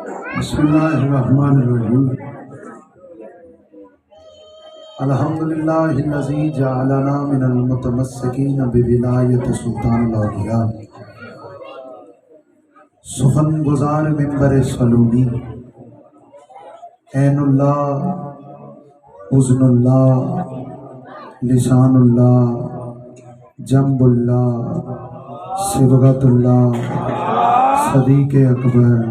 بسم اللہ الرحمن الرحیم الحمدللہ الذی جعلنا من المتمسکین بولایت سلطان الاولیاء سخن گزار منبر سلومی عین اللہ اذن اللہ لسان اللہ جنب اللہ صبغت اللہ صدیق اکبر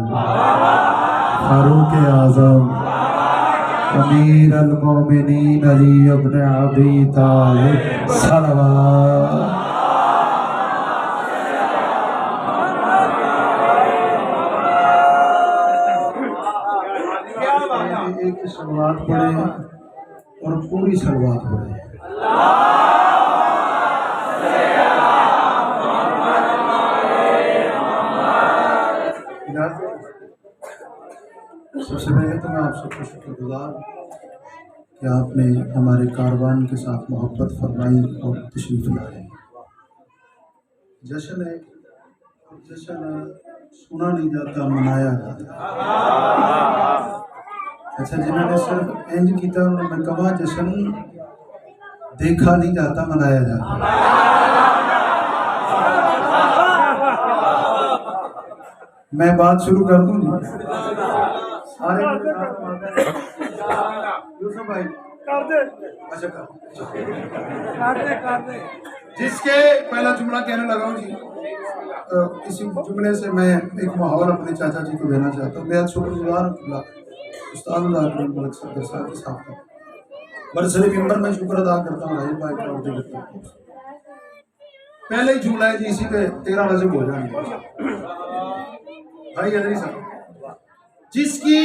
فاروق اعظم امیر المومنین علی ابن ابی طالب صلوات۔ ایک ہی صلوات پڑھے اور پوری صلوات پڑھے۔ سب سے پہلے تو میں آپ سب کو شکر گزار کہ آپ نے ہمارے کاروان کے ساتھ محبت فرمائی اور تشریف لائے۔ جشن ہے، جشن سنا نہیں جاتا، منایا جاتا۔ اچھا، جنہوں نے صرف انج کیتا انہوں نے کہا جشن دیکھا نہیں جاتا، منایا جاتا۔ میں بات شروع کر دوں جی؟ سارے یوسف بھائی کر دے۔ اچھا کر دے۔ جس کے پہلا جملہ کہنے لگا ہوں جی، اسی جملے سے میں ایک ماحول اپنے چاچا جی کو دینا چاہتا ہوں۔ بہت شکر گزار استاد اللہ ملک صدر صاحب کے ساتھ برسر ممبر میں شکر ادا کرتا ہوں۔ راجب بھائی کا کرتا ہوں۔ پہلے ہی جملہ ہے جی، اسی پہ 13 رجب ہو جائیں گے بھائی ادری صاحب۔ جس کی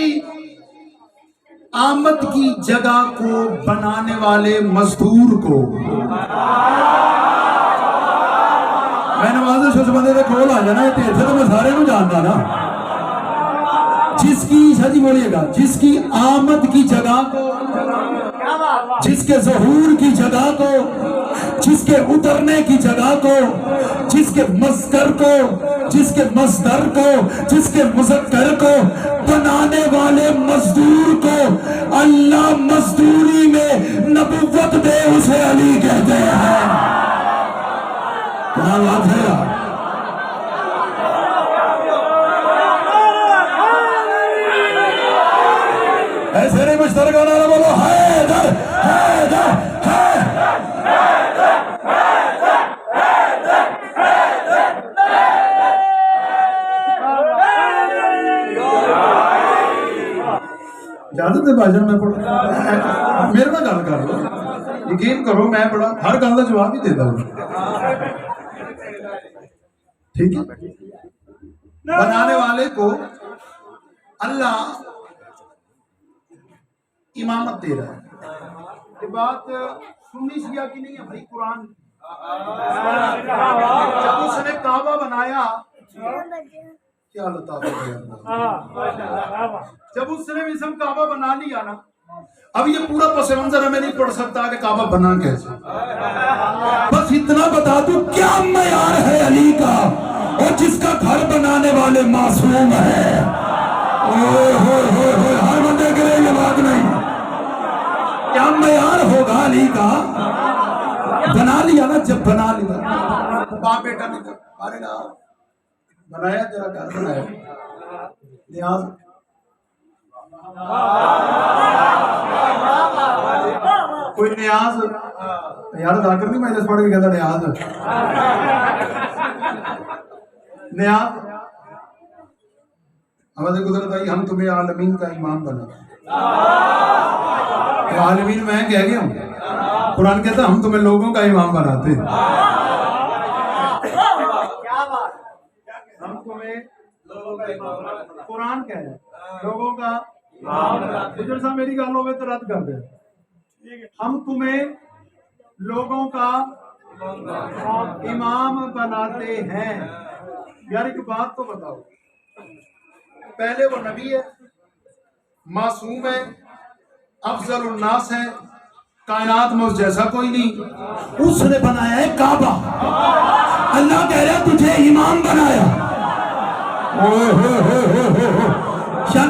آمد کی جگہ کو بنانے والے مزدور کو، میں نواز اس بندے کے کھول آ جانا ہے تو میں سارے کو جانتا نا۔ جس کی شادی بولیے گا، جس کی آمد کی جگہ کو، جس کے ظہور کی جگہ کو، جس کے اترنے کی جگہ کو، جس کے مذکر کو، جس کے مصدر کو، جس کے مذکر کو بنانے والے مزدور کو اللہ مزدوری میں نبوت دے، اسے علی کہتے ہیں۔ کیا بات ہے یار؟ ایسے نہیں مشترکہ نعرہ بولو، حیدر حیدر اجازت ہے بھائی جان، میں پڑھا میرے میں گل کر لو، یقین کرو میں بڑا ہر گل کا جواب ہی دیتا ہوں، ٹھیک ہے۔ بنانے والے کو اللہ امامت دے رہا ہے۔ یہ بات سنی شیعہ کی نہیں ہے بھائی، قرآن جب اس نے کعبہ بنایا، کیا لطافت ہے اللہ، جب اس نے اسم کعبہ بنا لیا نا، اب یہ پورا پس منظر ہمیں نہیں پڑھ سکتا کہ کعبہ بنا کیسے، بس اتنا بتا دوں کیا معیار ہے علی کا، اور جس کا گھر بنانے والے معصوم ہے۔ ہر بندے کے لیے یہ بات نہیں، کیا معیار ہوگا علی کا؟ بنا لیا نا، جب بنا لیا باپ بیٹا نے مارے گا، بنایا تیرا گھر بنایا، نیاز کوئی نیاز یار ذاکر نہیں میں پڑھ کے کہتا نیاز نیاز ہمیں قدرت آئی، ہم تمہیں عالمین کا امام بنا۔ عالمین میں کہہ گیا ہوں، قرآن کہتا ہم تمہیں لوگوں کا امام بناتے ہیں، ہم تمہیں لوگوں کا امام بناتے، قرآن کہہ رہا ہے لوگوں کا امام بناتے۔ جیسا میری گل ہوئے تو رد کر دے، ہم تمہیں لوگوں کا امام بناتے ہیں۔ یار ایک بات تو بتاؤ، پہلے وہ نبی ہے، معصوم ہے، افضل الناس ہے، کائنات میں اس جیسا کوئی نہیں، اس نے بنایا ہے کعبہ، اللہ کہہ رہا تجھے امام بنایا۔ یعنی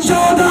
14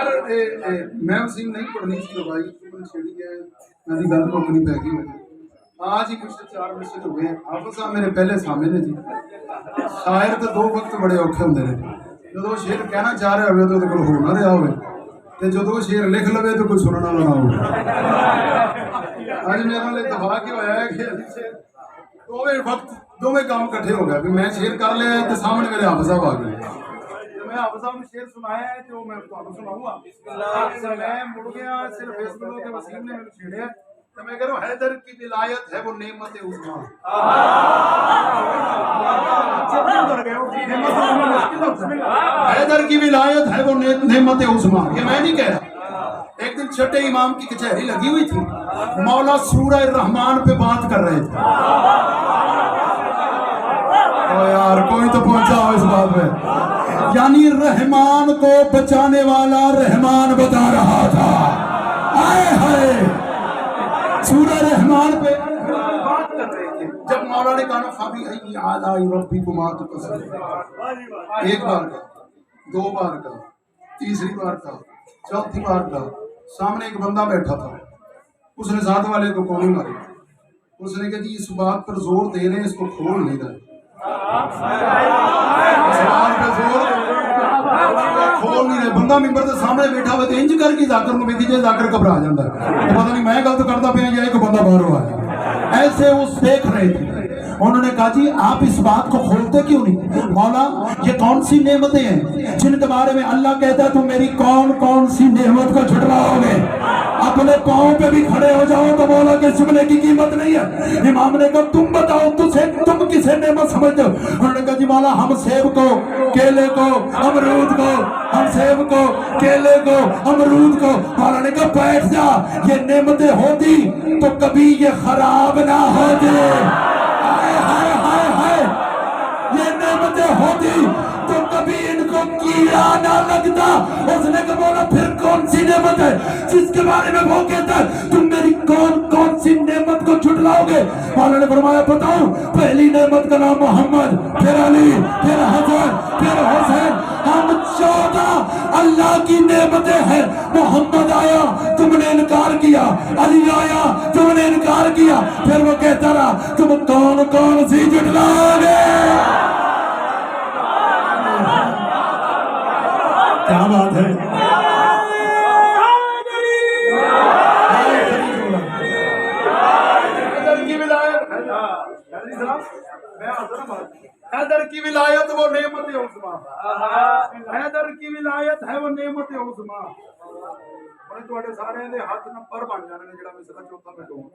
یار میں وسیم نہیں پڑھنی سی بھائی تم چھیڑی ہے میری گل روکنی پی گئی مجھے آج ہی پچھلے 4 مسجد ہو گئے حافظ صاحب میرے پہلے سامنے نے جی شاعر تو 2 وقت بڑے اوکھے ہوندے نے جدوں شعر کہنا چاہ رہا ہوئے تو وہ کول ہو نہ رہا ہوئے تے جدوں شعر لکھ لوے تو کوئی سننا نہ ہوئے اج میرے نال اتفاق ہی ہویا ہے کہ دوویں وقت دوویں کام کٹھے ہو گئے میں شعر کر لیا تے سامنے میرے حافظ صاحب آ گئے میں حافظ صاحب نے شعر سنایا ہے تو میں تمہیں سناؤں گا میں مڑ گیا صرف اس بلو کے وسیم نے میرے چھیڑیا تو میں کہہ رہا ہوں حیدر کی ولایت ہے وہ نعمت عظمیٰ حیدر کی ولایت ہے وہ نعمت عظمیٰ یہ میں نہیں کہہ رہا ایک دن چھٹے امام کی کچہری لگی ہوئی تھی مولا سورہ الرحمن پہ بات کر رہے تھے او یار کوئی تو پہنچا ہو اس بات میں یعنی رحمان کو بچانے والا رحمان بتا رہا تھا آئے ہائے سورہ رحمان پہ بات کر رہے تھے جب مولا نے کہا فابی ای اعلی ربکما تکذبان ایک بار کا 2 بار کا تیسری بار کا چوتھی بار کا سامنے ایک بندہ بیٹھا تھا اس نے ذات والے کو کون ماری اس نے کہا جی اس بات پر زور دے رہے ہیں اس کو کھول نہیں رہے اس بات پر زور کھول نہیں رہے بندہ ممبر کے سامنے بیٹھا ہوا تو انج کر کے ذاکر کو بیٹھی جائے ذاکر گھبرا جاتا ہے پتہ نہیں میں غلط کرتا پیا یا ایک بندہ باہر ہوا ہے ایسے اس دیکھ رہے تھے انہوں نے کہا جی آپ اس بات کو کھولتے کیوں نہیں مولا یہ کون سی نعمتیں ہیں جن کے بارے میں اللہ کہتا ہے تم میری کون کون سی نعمت کو جھٹلاؤ گے اپنے پاؤں پہ بھی کھڑے ہو جاؤ تو مولا کے جملے کی قیمت نہیں ہے امام نے کہا تم بتاؤ تم کسے نعمت سمجھتے ہو انہوں نے کہا جی مولا ہم سیب کو کیلے کو امرود کو ہم سیب کو کیلے کو امرود کو مولا نے کہا بیٹھ جا یہ نعمتیں ہوتی تو کبھی یہ خراب نہ ہوتی یہ نعمتیں ہوتی تو کبھی ان کو کیڑا نہ لگتا اس نے کہا مولا پھر کون سی نعمت ہے جس کے بارے میں وہ کہتا ہے تم میری کون کون سی نعمت کو جھٹلاؤ گے مولا نے فرمایا بتاؤں پہلی نعمت کا نام محمد پھر علی پھر حسن پھر حسین ہم 14 اللہ کی نعمتیں ہیں محمد آیا تم نے انکار کیا علی آیا تم نے انکار کیا پھر وہ کہتا رہا تم کون کون سی جھٹلاؤ گے کیا بات ہے حیدر کی ولایت حیدر کی ولایت وہ نعمت عظمیٰ حیدر کی ولایت ہے وہ نعمت عظمیٰ تواڈے سارے دے ہاتھ نہ پر بن جانے نے جڑا مسئلہ چوتھا میں کہوں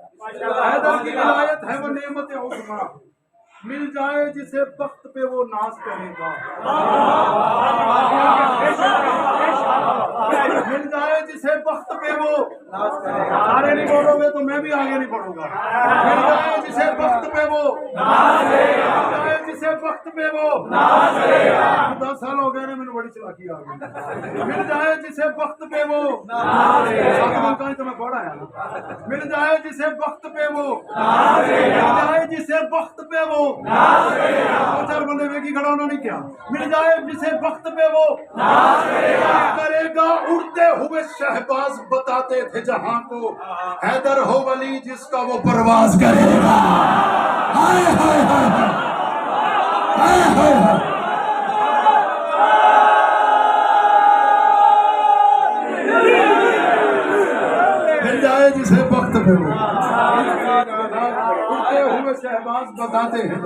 حیدر کی ولایت ہے وہ نعمت عظمیٰ مل جائے جسے وقت پہ وہ ناز کرے گا مل جائے جسے وقت پہ وہ ناز کرے گا سارے نہیں بولو گے تو میں بھی آگے نہیں بڑھوں گا مل جائے جسے وقت پہ وہ ناز کرے گا مل جائے جسے وقت پہ وہ ناز کرے گا 10 سال ہو گئے نے میں بڑی چلاکی آ گئی مل جائے جسے وقت پہ وہ ناز کرے گا تو میں پڑھا ہے مل جائے جسے وقت پہ وہ ناز کرے گا مل جائے جسے وقت پہ وہ چار بندے میں کی کھڑا انہوں نے کیا مل جائے جسے وقت پہ وہ کرے گا اڑتے ہوئے شہباز بتاتے تھے جہاں کو حیدر ہو ولی جس کا وہ پرواز کرے گا ہائے ہائے ہائے ہائے ہائے ہائے مل جائے جسے وقت پہ وہ اڑتے ہوئے شہباز بتاتے ہیں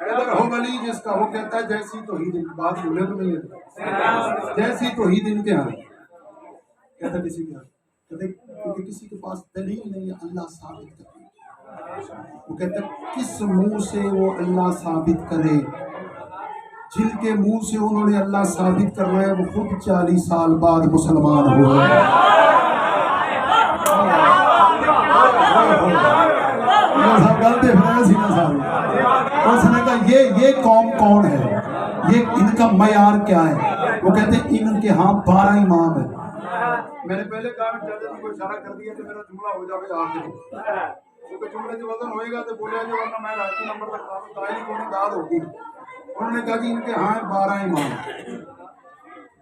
حیدر ہو ولی جس کا وہ کہتا ہے جیسی توحید بات بولے تو نہیں ہے جیسی توحید ان کے ہاں کہتا کسی کے ہاں کہتے کیونکہ کسی کے پاس دلیل نہیں ہے اللہ ثابت کرے وہ کہتا ہے کس منہ سے وہ اللہ ثابت کرے جن کے منہ سے انہوں نے اللہ ثابت کرنا ہے وہ خود 40 سال بعد مسلمان ہوئے اس نے کہا یہ قوم کون ہے یہ ان کا معیار کیا ہے وہ کہتے ہیں ان کے ہاں 12 امام ہیں میں نے پہلے کہا جاتے کو اشارہ کر دیا کہ میرا جملہ ہو جائے آخر کیونکہ جملے جو وزن ہوئے گا تو بولے جو ورنہ میں رہتی نمبر تک قائل کو داد ہوگی انہوں نے کہا کہ ان کے ہاں 12 امام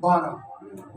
12।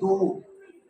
2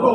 2।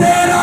13